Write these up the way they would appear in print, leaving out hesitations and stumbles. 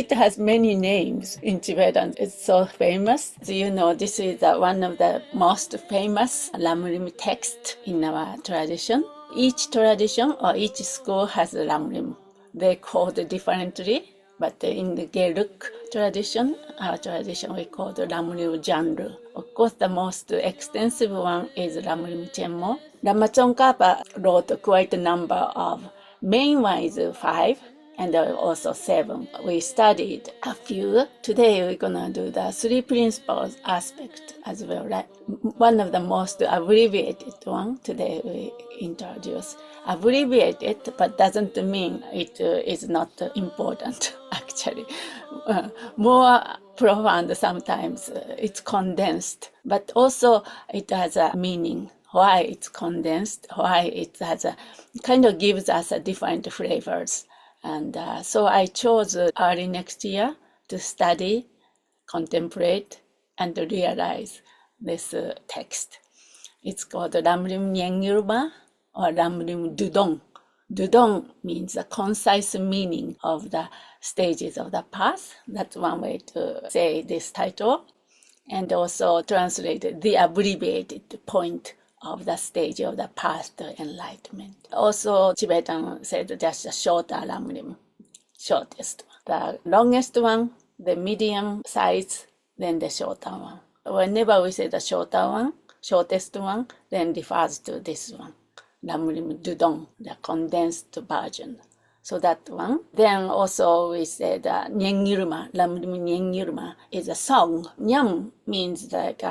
it has many names in Tibetan. It's so famous. So, this is one of the most famous LAMRIM text in our tradition. Each tradition or each school has a LAMRIM. They call it differently, but in the Geluk tradition, our tradition, we call the LAMRIM genre. Of course, the most extensive one is LAMRIM Chenmo. Lama Tsongkhapa wrote quite a number of. Main one is 5, and also 7. We studied a few. Today we're gonna do the 3 principles aspect as well, right? One of the most abbreviated one today we introduce. Abbreviated, but doesn't mean it is not important, actually. More profound sometimes, it's condensed, but also it has a meaning. Why it's condensed, why it has a kind of gives us a different flavors. And so I chose early next year to study, contemplate, and realize this text. It's called LAMRIM NYAMGURMA or LAMRIM Dudong. Dudong means a concise meaning of the stages of the path. That's one way to say this title. And also translated the abbreviated point of the stage of the path to enlightenment. Also, Tibetan said just a shorter LAMRIM, shortest one. The longest one, the medium size, then the shorter one. Whenever we say the shorter one, shortest one, then refers to this one, LAMRIM Dudong, the condensed version. So that one. Then also we said NYAMGURMA, LAMRIM NYAMGURMA is a song. Nyam means like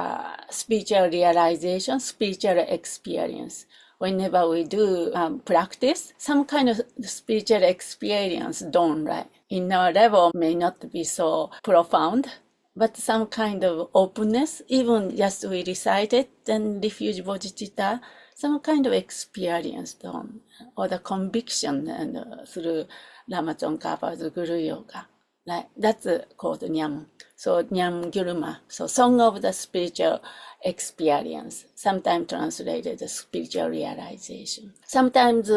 spiritual realization, spiritual experience. Whenever we do practice, some kind of spiritual experience done, right? In our level may not be so profound, but some kind of openness, even just we recite it, then diffuse bodhicitta, some kind of experience done, or the conviction and through Lama Tsongkhapa's Guru Yoga. Right? That's called Nyam. So NYAMGURMA, so Song of the Spiritual Experience, sometimes translated as spiritual realization. Sometimes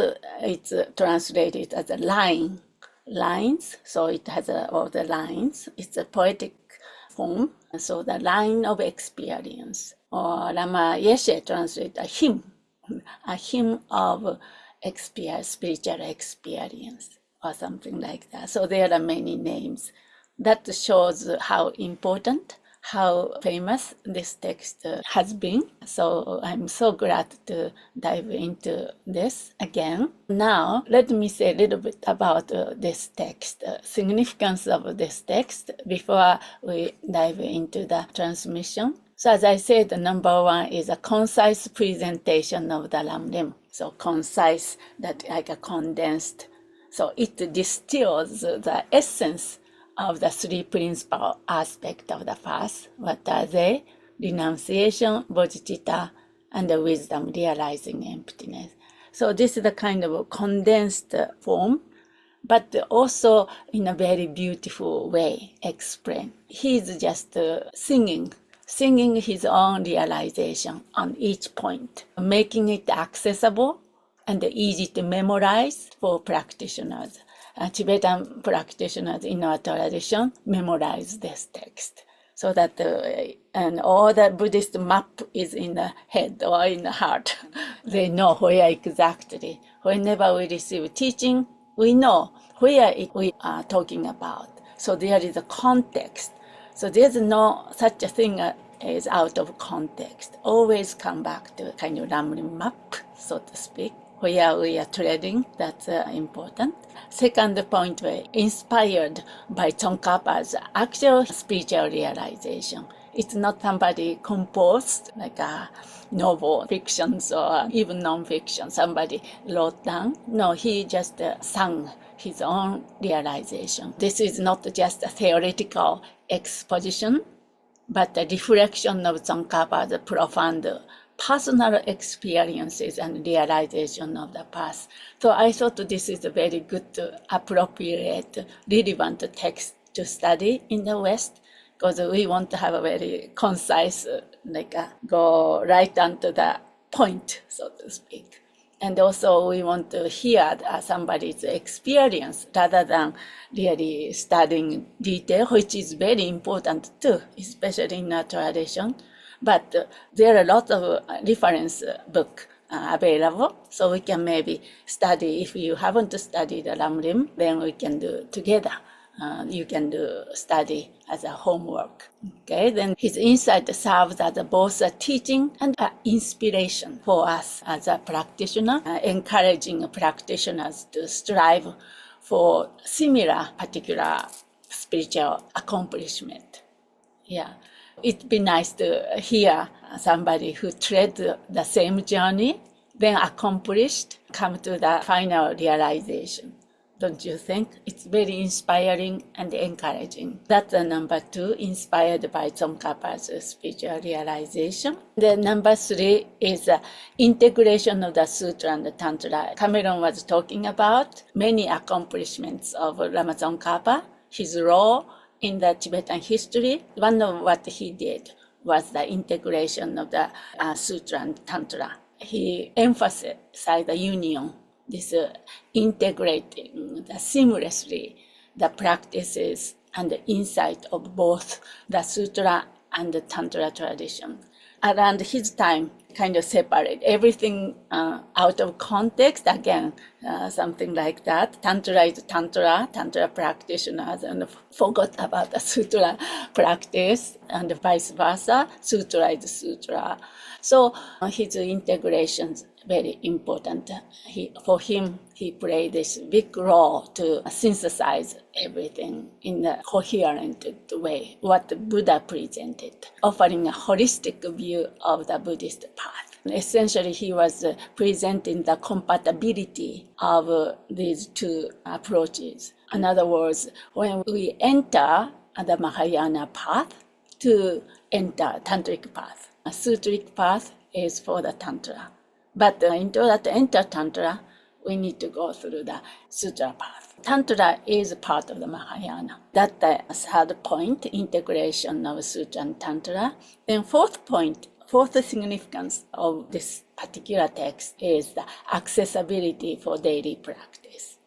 it's translated as a line, lines, so it has all the lines. It's a poetic form, so the line of experience. Or Lama Yeshe translates a hymn of spiritual experience, or something like that. So there are many names. That shows how important, how famous this text has been. So I'm so glad to dive into this again. Now, let me say a little bit about this text, significance of this text before we dive into the transmission. So as I said, the number 1 is a concise presentation of the LAMRIM. So concise, that like a condensed. So it distills the essence of the 3 principal aspects of the path. What are they? Renunciation, bodhicitta, and the wisdom, realizing emptiness. So this is the kind of condensed form, but also in a very beautiful way explained. He's just singing his own realization on each point, making it accessible and easy to memorize for practitioners. Tibetan practitioners in our tradition memorize this text so that and all the Buddhist map is in the head or in the heart. They know where exactly. Whenever we receive teaching, we know where we are talking about. So there is a context. So there's no such a thing as out of context. Always come back to kind of LAMRIM map, so to speak, where we are treading. That's important. Second point, inspired by Tsongkhapa's actual spiritual realization. It's not somebody composed like a novel fictions or even non-fiction. Somebody wrote down. No, he just sang his own realization. This is not just a theoretical exposition, but a reflection of Tsongkhapa's profound personal experiences and realization of the past. So I thought this is a very good, appropriate, relevant text to study in the West, because we want to have a very concise, go right onto the point, so to speak. And also we want to hear somebody's experience rather than really studying detail, which is very important too, especially in our tradition. But there are a lot of reference book available, so we can maybe study. If you haven't studied the LAMRIM, then we can do together. You can do study as a homework. Okay, then his insight serves as both a teaching and an inspiration for us as a practitioner, encouraging practitioners to strive for similar particular spiritual accomplishment. Yeah, it'd be nice to hear somebody who tread the same journey, then accomplished, come to the final realization. Don't you think? It's very inspiring and encouraging. That's the number 2, inspired by Tsongkhapa's spiritual realization. The number 3 is integration of the Sutra and the Tantra. Cameron was talking about many accomplishments of Lama Tsongkhapa, his role in the Tibetan history. One of what he did was the integration of the Sutra and Tantra. He emphasized the union, this integrating seamlessly the practices and the insight of both the Sutra and the Tantra tradition. Around his time, kind of separate everything out of context, again, something like that. Tantra is Tantra practitioners, and forgot about the Sutra practice, and vice versa, Sutra is Sutra. So his integration is very important. For him, he played this big role to synthesize everything in a coherent way, what the Buddha presented, offering a holistic view of the Buddhist path. Essentially, he was presenting the compatibility of these two approaches. In other words, when we enter the Mahayana path, to enter Tantric path. A Sutric path is for the Tantra. But in order to enter Tantra, we need to go through the Sutra path. Tantra is part of the Mahayana. That's the third point, integration of Sutra and Tantra. Then fourth significance of this particular text is the accessibility for daily practice.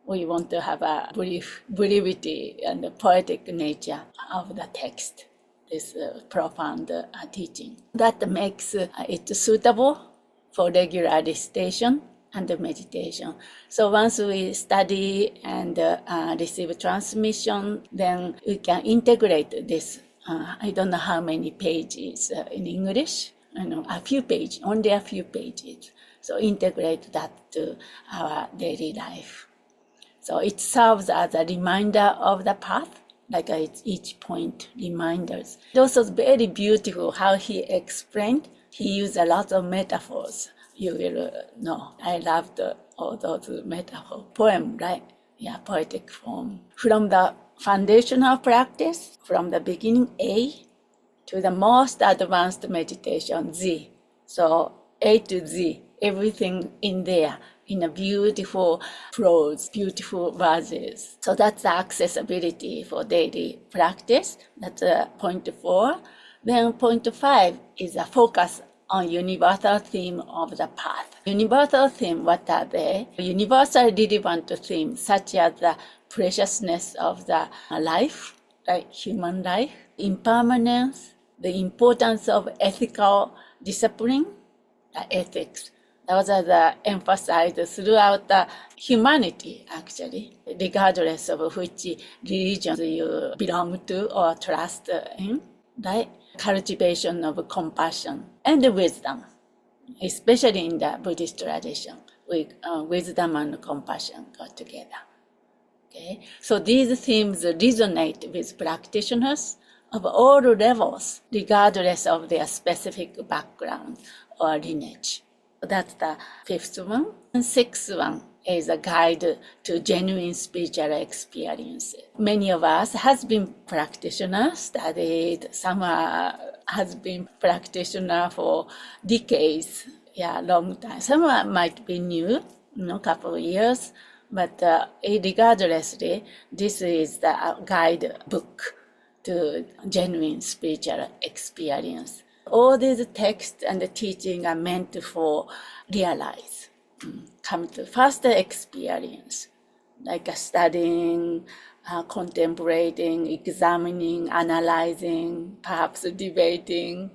We want to have a brevity and the poetic nature of the text, this profound teaching. That makes it suitable for regular recitation and meditation. So once we study and receive transmission, then we can integrate this. I don't know how many pages in English, a few pages, only a few pages. So integrate that to our daily life. So it serves as a reminder of the path, like each point reminders. It also very beautiful how he explained. He used a lot of metaphors. You will know. I loved all those metaphors. Poem, right? Yeah, poetic form. From the foundational practice, from the beginning A, to the most advanced meditation Z. So A to Z, everything in there, in a beautiful prose, beautiful verses. So that's the accessibility for daily practice. That's point 4. Then point 5 is a focus on universal theme of the path. Universal theme, what are they? Universal relevant themes such as the preciousness of the life, like human life, impermanence, the importance of ethical discipline, ethics. Those are the emphasized throughout the humanity, actually, regardless of which religion you belong to or trust in, right? Cultivation of compassion and wisdom, especially in the Buddhist tradition, wisdom and compassion go together. Okay, so these themes resonate with practitioners of all levels, regardless of their specific background or lineage. That's the 5th one. And 6th one is a guide to genuine spiritual experience. Many of us has been practitioners, studied, some has been practitioner for decades, long time. Some might be new, couple of years, but regardlessly, this is the guide book to genuine spiritual experience. All these texts and the teaching are meant for realize come to first experience, like studying, contemplating, examining, analyzing, perhaps debating,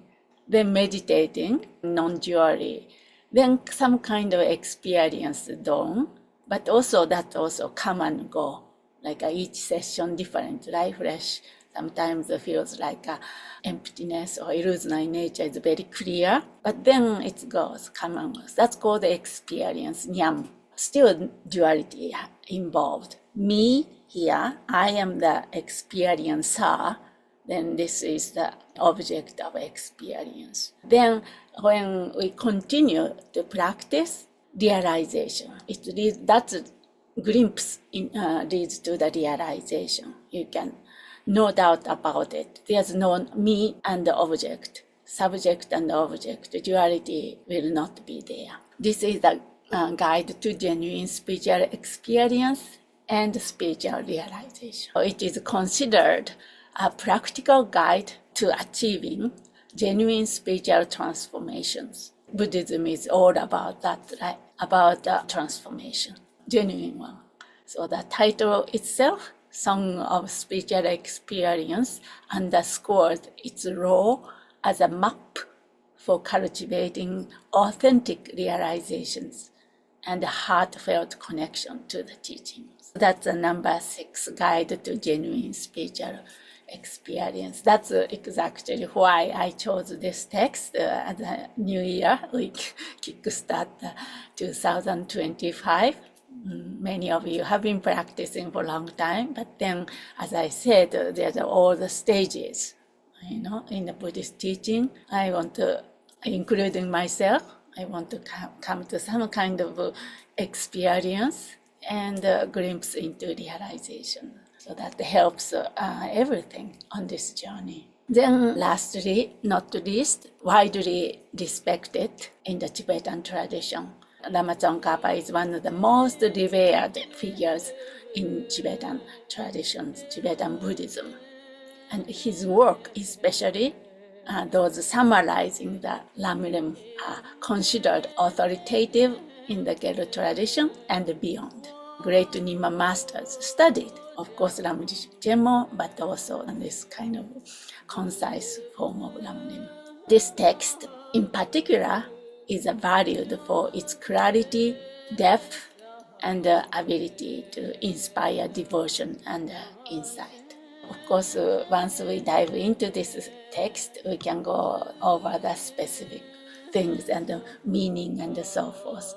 then meditating, non-dually, then some kind of experience dawn, but also that also come and go, like each session different, refresh. Sometimes it feels like emptiness or illusionary nature is very clear, but then it goes, come and goes. That's called the experience, nyam. Still duality involved. Me here, I am the experiencer, then this is the object of experience. Then when we continue to practice realization, that's a glimpse leads to the realization. You can, no doubt about it. There's no me and the object, subject and object. Duality will not be there. This is the guide to genuine spiritual experience and spiritual realization. It is considered a practical guide to achieving genuine spiritual transformations. Buddhism is all about that, right? About transformation, genuine one. So the title itself, Song of Spiritual Experience, underscores its role as a map for cultivating authentic realizations and a heartfelt connection to the teachings. That's the number 6, Guide to Genuine Spiritual Experience. That's exactly why I chose this text as a New Year. We kickstart 2025. Many of you have been practicing for a long time, but then, as I said, there's all the stages, in the Buddhist teaching. I want to, including myself, I want to come to some kind of experience and a glimpse into realization. So that helps everything on this journey. Then lastly, not least, widely respected in the Tibetan tradition. Lama Tsongkhapa is one of the most revered figures in Tibetan traditions, Tibetan Buddhism. And his work, especially those summarizing the LAMRIM, are considered authoritative in the Gelu tradition and beyond. Great Nyingma masters studied, of course, Lamrim, but also this kind of concise form of LAMRIM. This text, in particular, is valued for its clarity, depth, and ability to inspire devotion and insight. Of course, once we dive into this text, we can go over the specific things and the meaning and so forth.